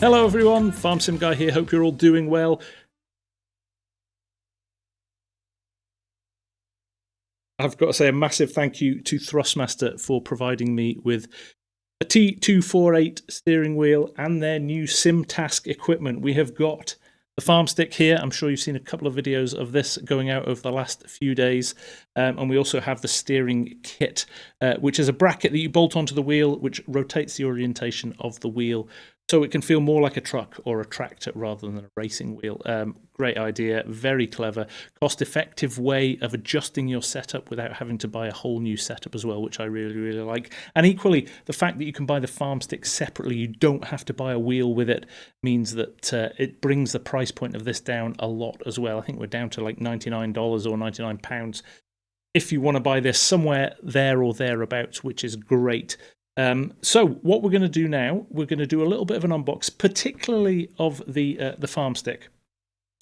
Hello everyone, FARMSIMGUY here, hope you're all doing well. I've got to say a massive thank you to Thrustmaster for providing me with a T248 steering wheel and their new SimTask equipment. We have got the farm stick here. I'm sure you've seen a couple of videos of this going out over the last few days. And we also have the steering kit, which is a bracket that you bolt onto the wheel, which rotates the orientation of the wheel so it can feel more like a truck or a tractor rather than a racing wheel. Great idea, very clever, cost-effective way of adjusting your setup without having to buy a whole new setup as well, which I really, really like. And equally, the fact that you can buy the farm stick separately, you don't have to buy a wheel with it, means that it brings the price point of this down a lot as well. I think we're down to like $99 or £99 if you want to buy this somewhere there or thereabouts, which is great. So what we're going to do now, we're going to do a little bit of an unbox, particularly of the farm stick,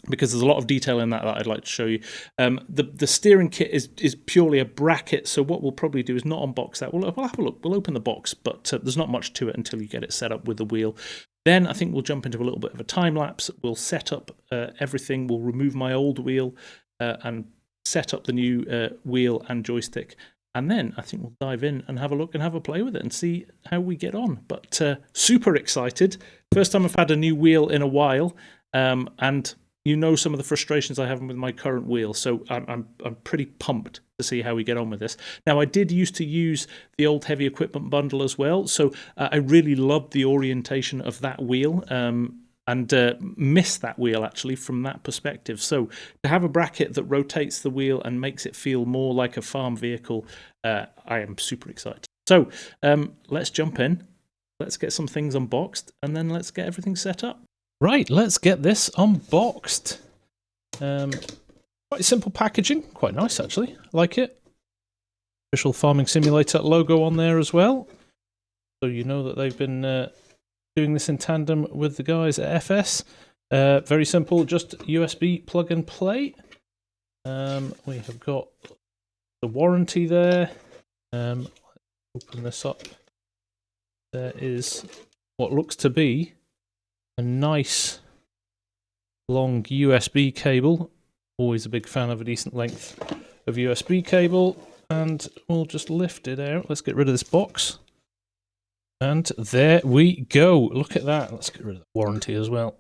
because there's a lot of detail in that I'd like to show you. The steering kit is purely a bracket, so what we'll probably do is not unbox that. We'll have a look. We'll open the box, but there's not much to it until you get it set up with the wheel. Then I think we'll jump into a little bit of a time lapse. We'll set up everything. We'll remove my old wheel and set up the new wheel and joystick. And then I think we'll dive in and have a look and have a play with it and see how we get on. But super excited. First time I've had a new wheel in a while. And you know some of the frustrations I have with my current wheel. So I'm pretty pumped to see how we get on with this. Now, I did used to use the old heavy equipment bundle as well. So I really loved the orientation of that wheel. And miss that wheel actually from that perspective. So to have a bracket that rotates the wheel and makes it feel more like a farm vehicle, I am super excited. So let's jump in, let's get some things unboxed, and then let's get everything set up. Right, let's get this unboxed. Quite simple packaging, quite nice actually, I like it. Official Farming Simulator logo on there as well. So you know that they've been doing this in tandem with the guys at FS. Very simple, just USB plug and play. We have got the warranty there. Let's open this up. There is what looks to be a nice long USB cable. Always a big fan of a decent length of USB cable. And we'll just lift it out. Let's get rid of this box. And there we go. Look at that. Let's get rid of the warranty as well.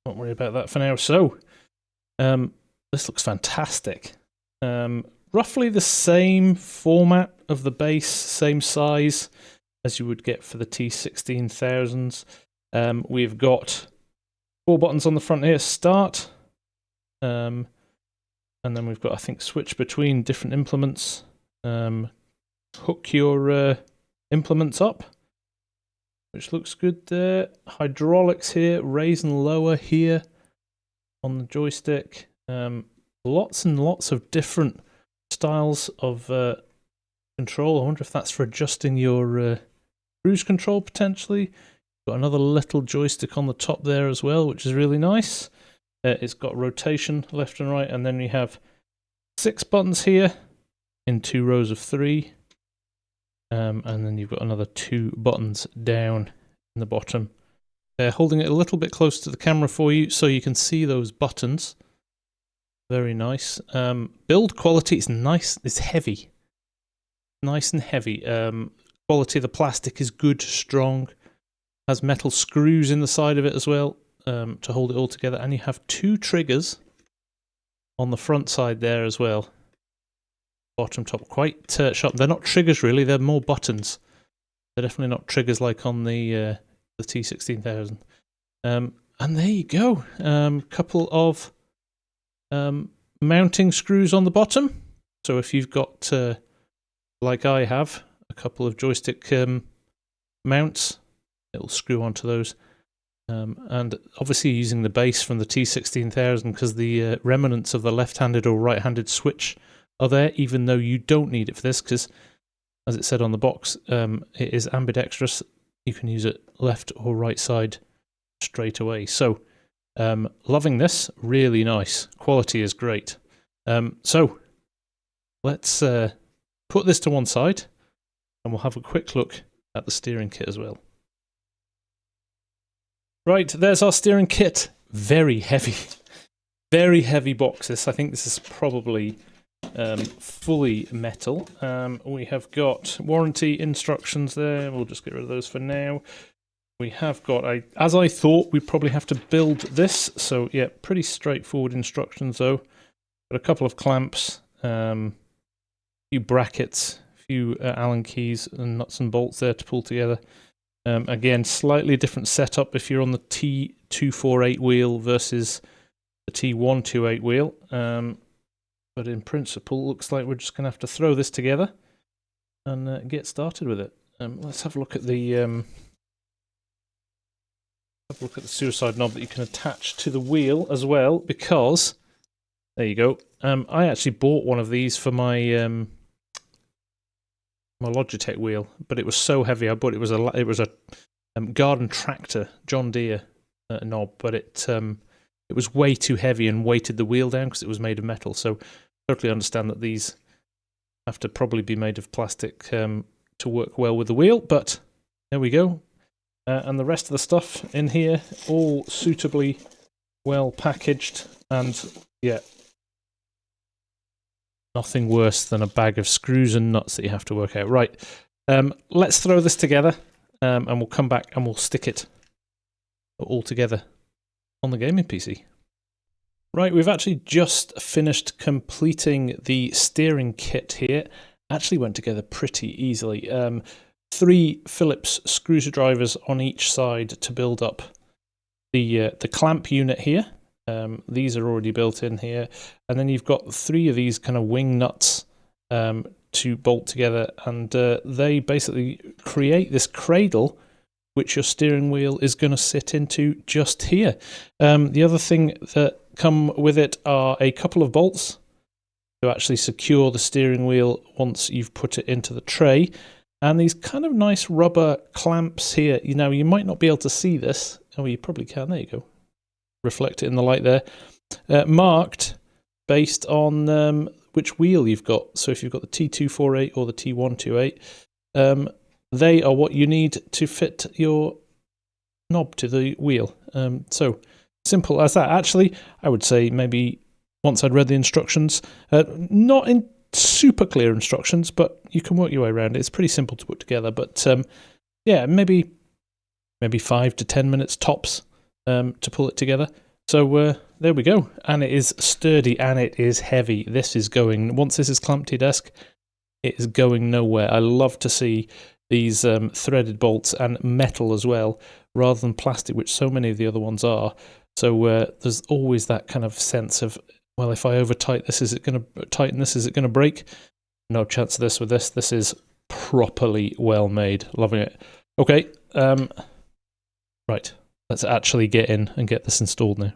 Don't worry about that for now. So, this looks fantastic. Roughly the same format of the base, same size as you would get for the T16000s. We've got 4 buttons on the front here. Start. And then we've got, I think, switch between different implements. Hook your implements up, which looks good there. Hydraulics here, raise and lower here on the joystick. Lots and lots of different styles of control. I wonder if that's for adjusting your cruise control potentially. Got another little joystick on the top there as well, which is really nice. It's got rotation left and right, and then we have 6 buttons here in 2 rows of 3. And then you've got another 2 buttons down in the bottom. Holding it a little bit close to the camera for you so you can see those buttons. Very nice. Build quality is nice. It's heavy. Nice and heavy. Quality of the plastic is good, strong. Has metal screws in the side of it as well to hold it all together. And you have 2 triggers on the front side there as well. Bottom, top, quite sharp. They're not triggers really, they're more buttons. They're definitely not triggers like on the T16000. And there you go. Couple of mounting screws on the bottom. So if you've got, like I have, a couple of joystick mounts, it'll screw onto those. And obviously using the base from the T16000 because the remnants of the left-handed or right-handed switch are there, even though you don't need it for this, because as it said on the box, it is ambidextrous. You can use it left or right side straight away. So, loving this, really nice. Quality is great. So, let's put this to one side, and we'll have a quick look at the steering kit as well. Right, there's our steering kit. Very heavy. Very heavy boxes. I think this is probably fully metal. We have got warranty instructions there. We'll just get rid of those for now. We have got, as I thought, we probably have to build this. So yeah, pretty straightforward instructions though. Got a couple of clamps, a few brackets, a few Allen keys and nuts and bolts there to pull together. Again, slightly different setup if you're on the T248 wheel versus the T128 wheel. But in principle, looks like we're just going to have to throw this together and get started with it. Let's have a look at the suicide knob that you can attach to the wheel as well, because there you go. I actually bought one of these for my my Logitech wheel, but it was so heavy. I bought it was a garden tractor John Deere knob, but it was way too heavy and weighted the wheel down because it was made of metal. So totally understand that these have to probably be made of plastic to work well with the wheel. But there we go, and the rest of the stuff in here all suitably well packaged, and yeah. Nothing worse than a bag of screws and nuts that you have to work out. Right, let's throw this together and we'll come back and we'll stick it all together on the gaming PC. Right, we've actually just finished completing the steering kit here. Actually went together pretty easily. 3 Phillips screwdrivers on each side to build up the clamp unit here. These are already built in here, and then you've got 3 of these kind of wing nuts to bolt together, and they basically create this cradle which your steering wheel is going to sit into just here. The other thing that come with it are a couple of bolts to actually secure the steering wheel once you've put it into the tray, and these kind of nice rubber clamps here. You know, you might not be able to see this. Oh, you probably can. There you go. Reflect it in the light there, marked based on which wheel you've got. So if you've got the T248 or the T128, they are what you need to fit your knob to the wheel. So simple as that. Actually, I would say maybe once I'd read the instructions, not in super clear instructions, but you can work your way around it. It's pretty simple to put together, but yeah, maybe 5 to 10 minutes tops to pull it together. So there we go, and it is sturdy and it is heavy. This is going, once this is clamped to your desk, it is going nowhere. I love to see these threaded bolts and metal as well, rather than plastic, which so many of the other ones are. So there's always that kind of sense of, well, if I over tighten this, is it going to tighten this? Is it going to break? No chance of this with this. This is properly well made. Loving it. Okay, right. Let's actually get in and get this installed now.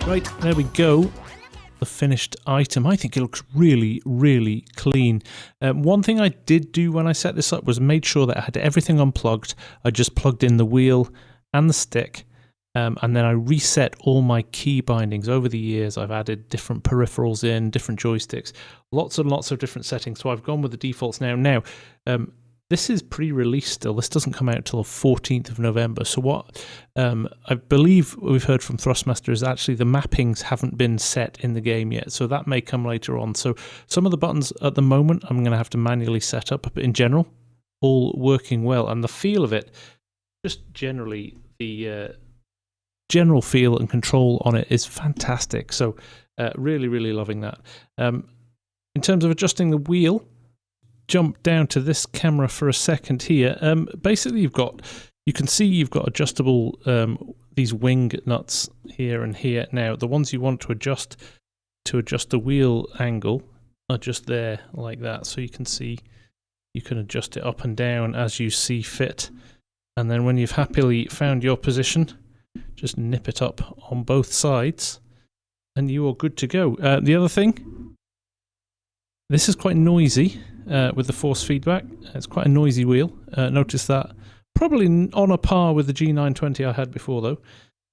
Right, there we go. the finished item. I think it looks really, really clean. One thing I did do when I set this up was made sure that I had everything unplugged. I just plugged in the wheel and the stick, and then I reset all my key bindings. Over the years, I've added different peripherals in, different joysticks, lots and lots of different settings. So I've gone with the defaults now. Now, this is pre-release still. This doesn't come out till the 14th of November. So what I believe we've heard from Thrustmaster is actually the mappings haven't been set in the game yet. So that may come later on. So some of the buttons at the moment I'm going to have to manually set up. But in general, all working well. And the feel of it, just generally, the general feel and control on it is fantastic. So really, really loving that. In terms of adjusting the wheel, jump down to this camera for a second here. Basically, you can see you've got adjustable these wing nuts here and here. Now, the ones you want to adjust the wheel angle are just there like that. So you can see you can adjust it up and down as you see fit. And then when you've happily found your position, just nip it up on both sides and you are good to go. The other thing, this is quite noisy. With the force feedback, it's quite a noisy wheel. Notice that. Probably on a par with the G920 I had before though,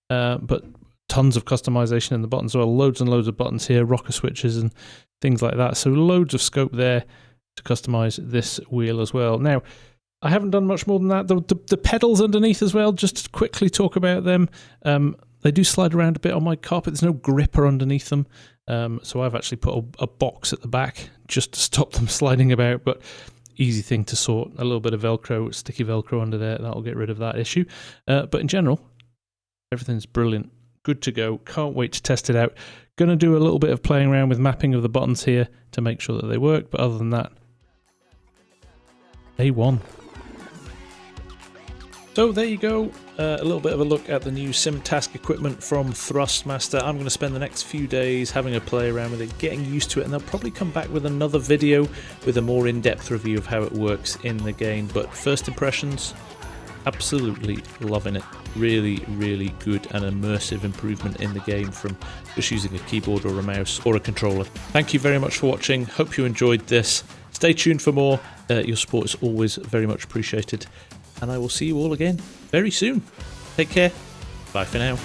but tons of customization in the buttons as well. Loads and loads of buttons here, rocker switches and things like that. So loads of scope there to customize this wheel as well. Now, I haven't done much more than that. The pedals underneath as well, just to quickly talk about them. They do slide around a bit on my carpet. There's no gripper underneath them. So I've actually put a box at the back just to stop them sliding about, but easy thing to sort. A little bit of Velcro, sticky Velcro under there, that'll get rid of that issue. But in general, everything's brilliant. Good to go. Can't wait to test it out. Going to do a little bit of playing around with mapping of the buttons here to make sure that they work, but other than that, A1. So there you go, a little bit of a look at the new SimTask equipment from Thrustmaster. I'm going to spend the next few days having a play around with it, getting used to it, and they'll probably come back with another video with a more in-depth review of how it works in the game. But first impressions, absolutely loving it. Really, really good and immersive improvement in the game from just using a keyboard or a mouse or a controller. Thank you very much for watching. Hope you enjoyed this. Stay tuned for more. Your support is always very much appreciated. And I will see you all again very soon. Take care. Bye for now.